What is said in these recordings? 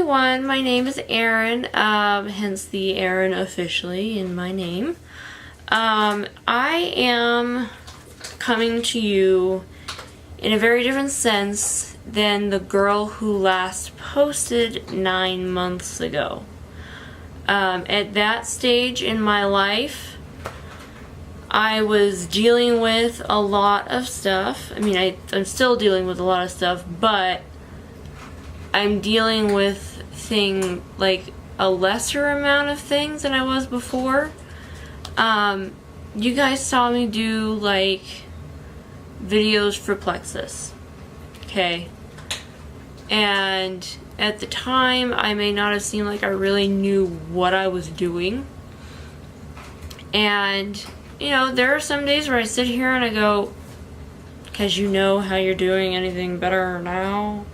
everyone, my name is Erin, hence the Erin officially in my name. I am coming to you in a very different sense than the girl who last posted 9 months ago. At that stage in my life, I was dealing with a lot of stuff. I mean, I'm still dealing with a lot of stuff, but I'm dealing with like a lesser amount of things than I was before. You guys saw me do like videos for Plexus, okay? And at the time, I may not have seemed like I really knew what I was doing. And, you know, there are some days where I sit here and I go, because you know how you're doing anything better now.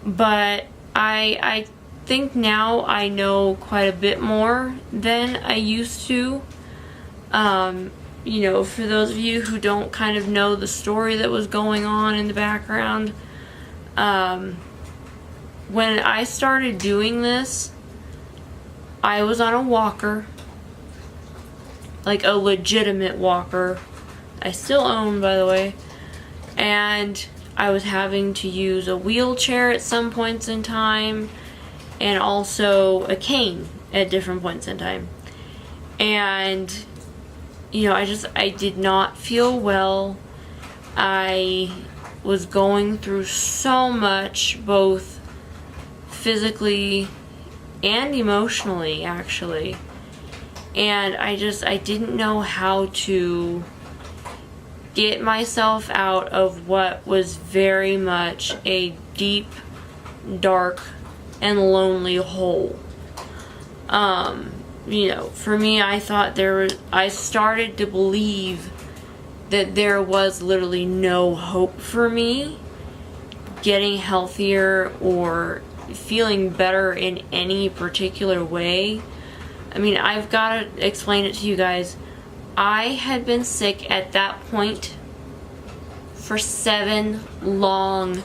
But I think now I know quite a bit more than I used to. You know, for those of you who don't kind of know the story that was going on in the background, when I started doing this, I was on a walker, like a legitimate walker. I still own, by the way, and I was having to use a wheelchair at some points in time and also a cane at different points in time. And, you know, I did not feel well. I was going through so much, both physically and emotionally, actually. And I didn't know how to get myself out of what was very much a deep, dark, and lonely hole. You know, for me, I started to believe that there was literally no hope for me getting healthier or feeling better in any particular way. I mean, I've got to explain it to you guys. I had been sick at that point for 7 long,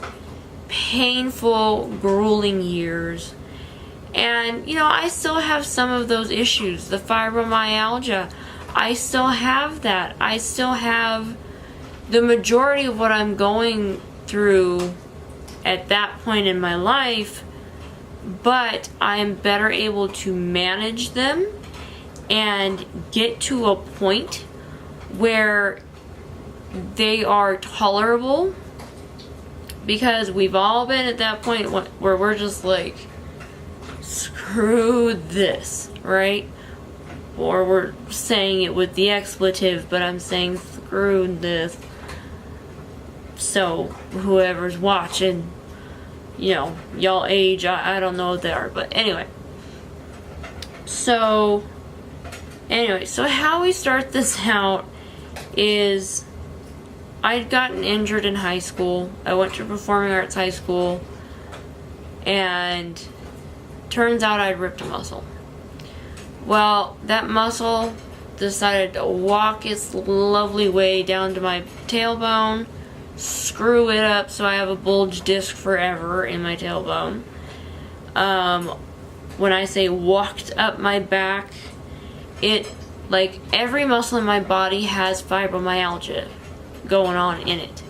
painful, grueling years. And, you know, I still have some of those issues. The fibromyalgia, I still have that. I still have the majority of what I'm going through at that point in my life, but I'm better able to manage them and get to a point where they are tolerable, because we've all been at that point where we're just like, screw this, right? Or we're saying it with the expletive, but I'm saying screw this. So whoever's watching, you know, y'all age, I don't know what they are, but anyway. So how we start this out is I'd gotten injured in high school. I went to performing arts high school, and turns out I'd ripped a muscle. Well, that muscle decided to walk its lovely way down to my tailbone, screw it up so I have a bulge disc forever in my tailbone. When I say walked up my back, it, like, every muscle in my body has fibromyalgia going on in it.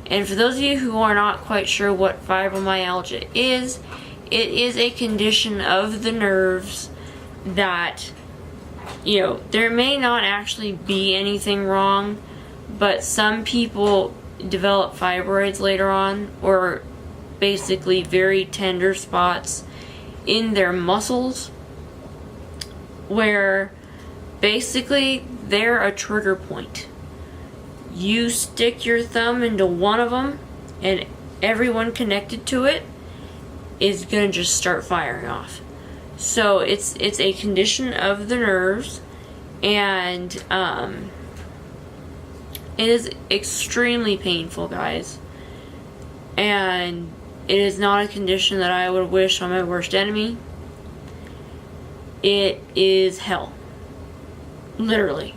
And for those of you who are not quite sure what fibromyalgia is, it is a condition of the nerves that, you know, there may not actually be anything wrong, but some people develop fibroids later on, or basically very tender spots in their muscles, where basically they're a trigger point. You stick your thumb into one of them and everyone connected to it is gonna just start firing off. So it's a condition of the nerves, and it is extremely painful, guys. And it is not a condition that I would wish on my worst enemy. It is hell. Literally.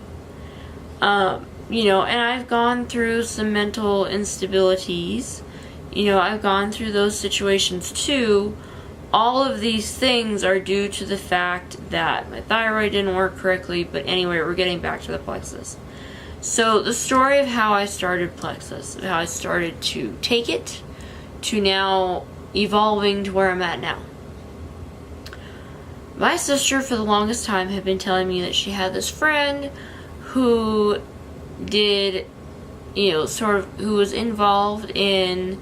You know, and I've gone through some mental instabilities. You know, I've gone through those situations too, all of these things are due to the fact that my thyroid didn't work correctly. But anyway, we're getting back to the Plexus. So the story of how I started Plexus, how I started to take it, to now evolving to where I'm at now. My sister, for the longest time, had been telling me that she had this friend who did, who was involved in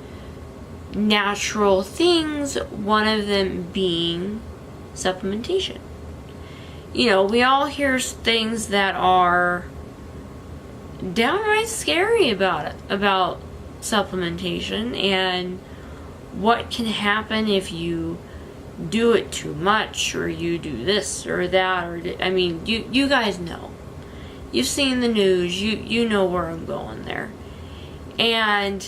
natural things, one of them being supplementation. We all hear things that are downright scary about supplementation and what can happen if you do it too much, or you do this or that, or you guys know. You've seen the news, you know where I'm going there. And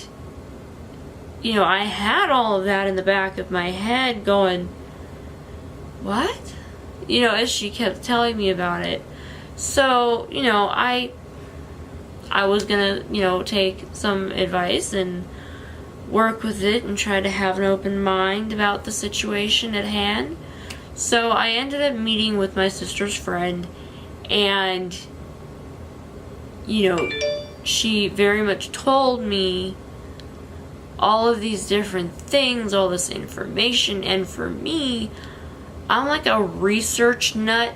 I had all of that in the back of my head going, what? As she kept telling me about it. So, I was gonna, take some advice and work with it and try to have an open mind about the situation at hand. So I ended up meeting with my sister's friend, and she very much told me all of these different things, all this information, and for me, I'm like a research nut.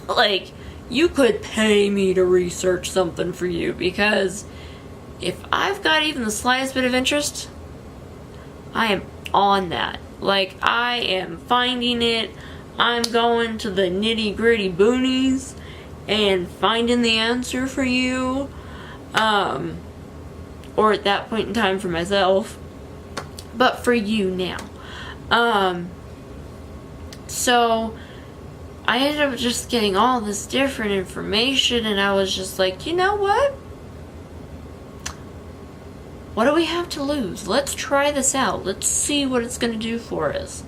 Like, you could pay me to research something for you, because if I've got even the slightest bit of interest, I am on that. Like, I am finding it. I'm going to the nitty gritty boonies and finding the answer for you. Or at that point in time for myself. But for you now. So I ended up just getting all this different information, and I was just like, you know what? What do we have to lose? Let's try this out. Let's see what it's going to do for us.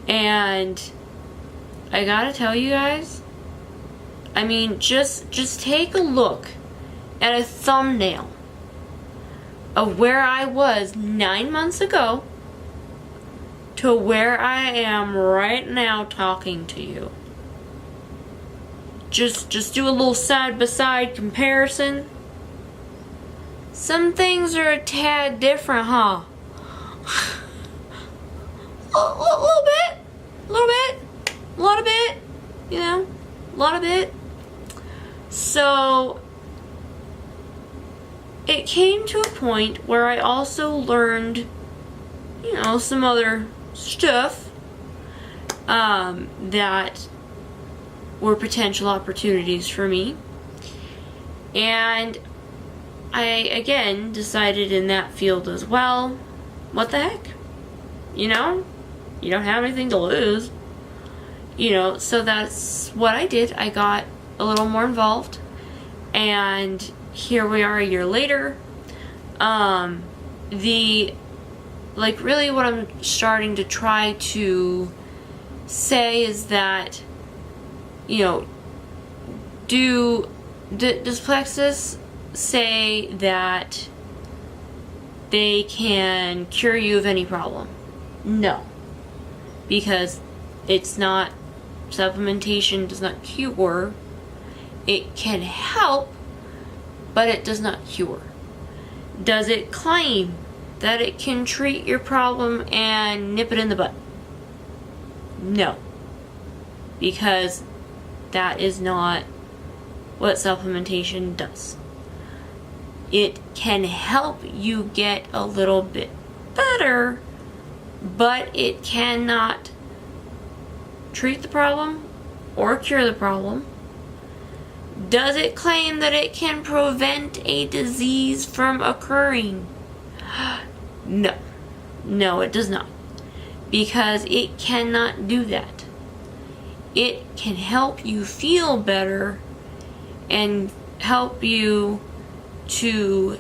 And I gotta tell you guys, just take a look at a thumbnail of where I was 9 months ago to where I am right now talking to you. Just do a little side-by-side comparison. Some things are a tad different, huh? A lot of bit. So it came to a point where I also learned, some other stuff that were potential opportunities for me. And I, again, decided in that field as well, what the heck? You don't have anything to lose. So that's what I did. I got a little more involved, and here we are a year later. Really what I'm starting to try to say is that, does Plexus say that they can cure you of any problem? No. Because it's not, supplementation does not cure. It can help, but it does not cure. Does it claim that it can treat your problem and nip it in the bud? No. Because that is not what supplementation does. It can help you get a little bit better, but it cannot treat the problem or cure the problem. Does it claim that it can prevent a disease from occurring? No. No, it does not. Because it cannot do that. It can help you feel better and help you to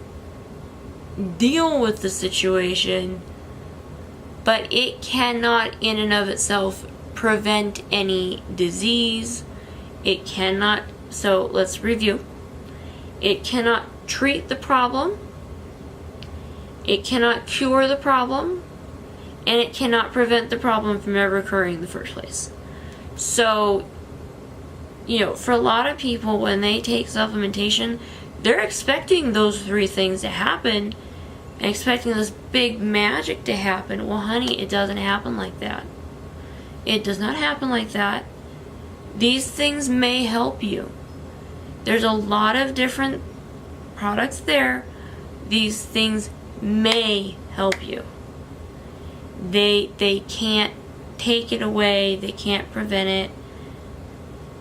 deal with the situation, but it cannot in and of itself prevent any disease. It cannot, so let's review. It cannot treat the problem. It cannot cure the problem. and it cannot prevent the problem from ever occurring in the first place. So, you know, for a lot of people, when they take supplementation, they're expecting those 3 things to happen and expecting this big magic to happen. Well, honey, it doesn't happen like that. It does not happen like that. These things may help you. There's a lot of different products there. These things may help you. They can't take it away. They can't prevent it.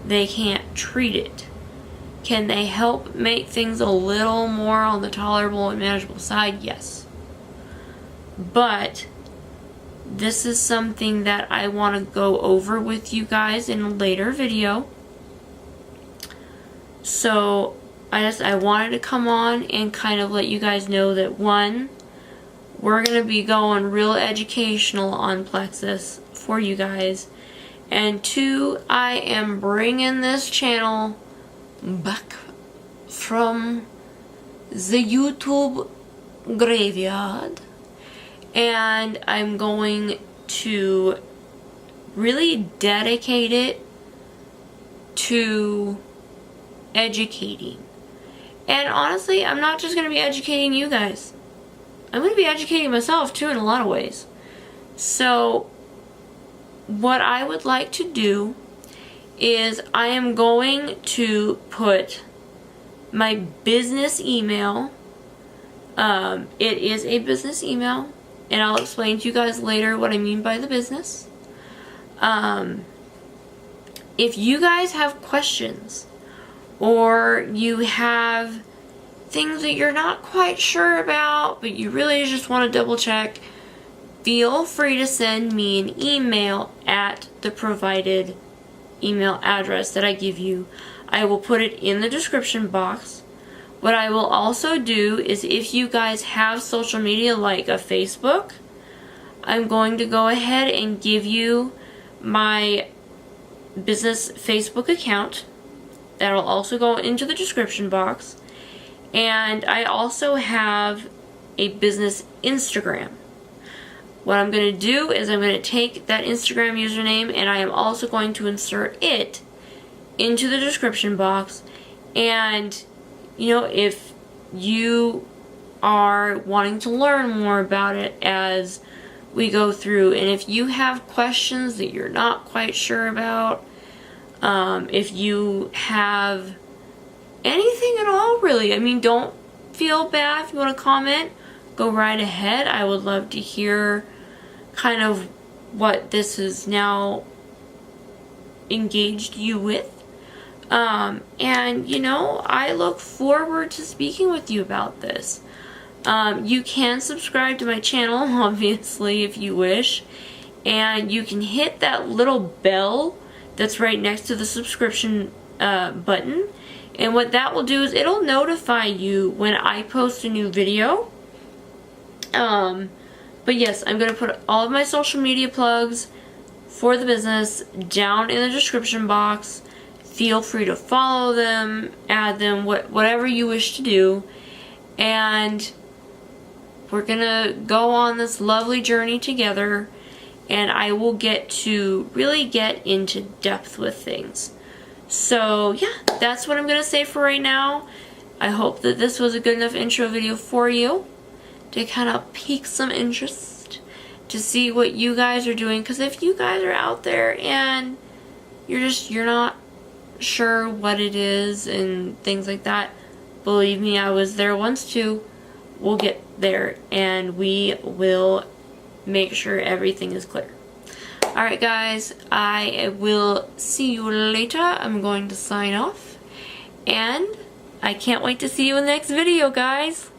They can't treat it. Can they help make things a little more on the tolerable and manageable side? Yes. But this is something that I want to go over with you guys in a later video. So I wanted to come on and kind of let you guys know that, one, we're going to be going real educational on Plexus for you guys. And 2, I am bringing this channel back from the YouTube graveyard. And I'm going to really dedicate it to educating. And honestly, I'm not just going to be educating you guys. I'm going to be educating myself too in a lot of ways. So what I would like to do is I am going to put my business email. It is a business email, and I'll explain to you guys later what I mean by the business. If you guys have questions, or you have things that you're not quite sure about, but you really just want to double check, feel free to send me an email at the provided email address that I give you. I will put it in the description box. What I will also do is, if you guys have social media like a Facebook, I'm going to go ahead and give you my business Facebook account. That'll also go into the description box. And I also have a business Instagram. What I'm going to do is I'm going to take that Instagram username, and I am also going to insert it into the description box. And, you know, if you are wanting to learn more about it as we go through, and if you have questions that you're not quite sure about, if you have anything at all, really, I mean, don't feel bad if you want to comment. Go right ahead. I would love to hear kind of what this has now engaged you with. And, you know, I look forward to speaking with you about this. You can subscribe to my channel, obviously, if you wish. And you can hit that little bell that's right next to the subscription button. And what that will do is it'll notify you when I post a new video. But yes, I'm going to put all of my social media plugs for the business down in the description box. Feel free to follow them, add them, whatever you wish to do. And we're going to go on this lovely journey together. And I will get to really get into depth with things. So yeah, that's what I'm going to say for right now. I hope that this was a good enough intro video for you to kind of pique some interest to see what you guys are doing. Because if you guys are out there and you're not sure what it is and things like that, believe me, I was there once too. We'll get there and we will make sure everything is clear. Alright guys, I will see you later. I'm going to sign off. And I can't wait to see you in the next video, guys.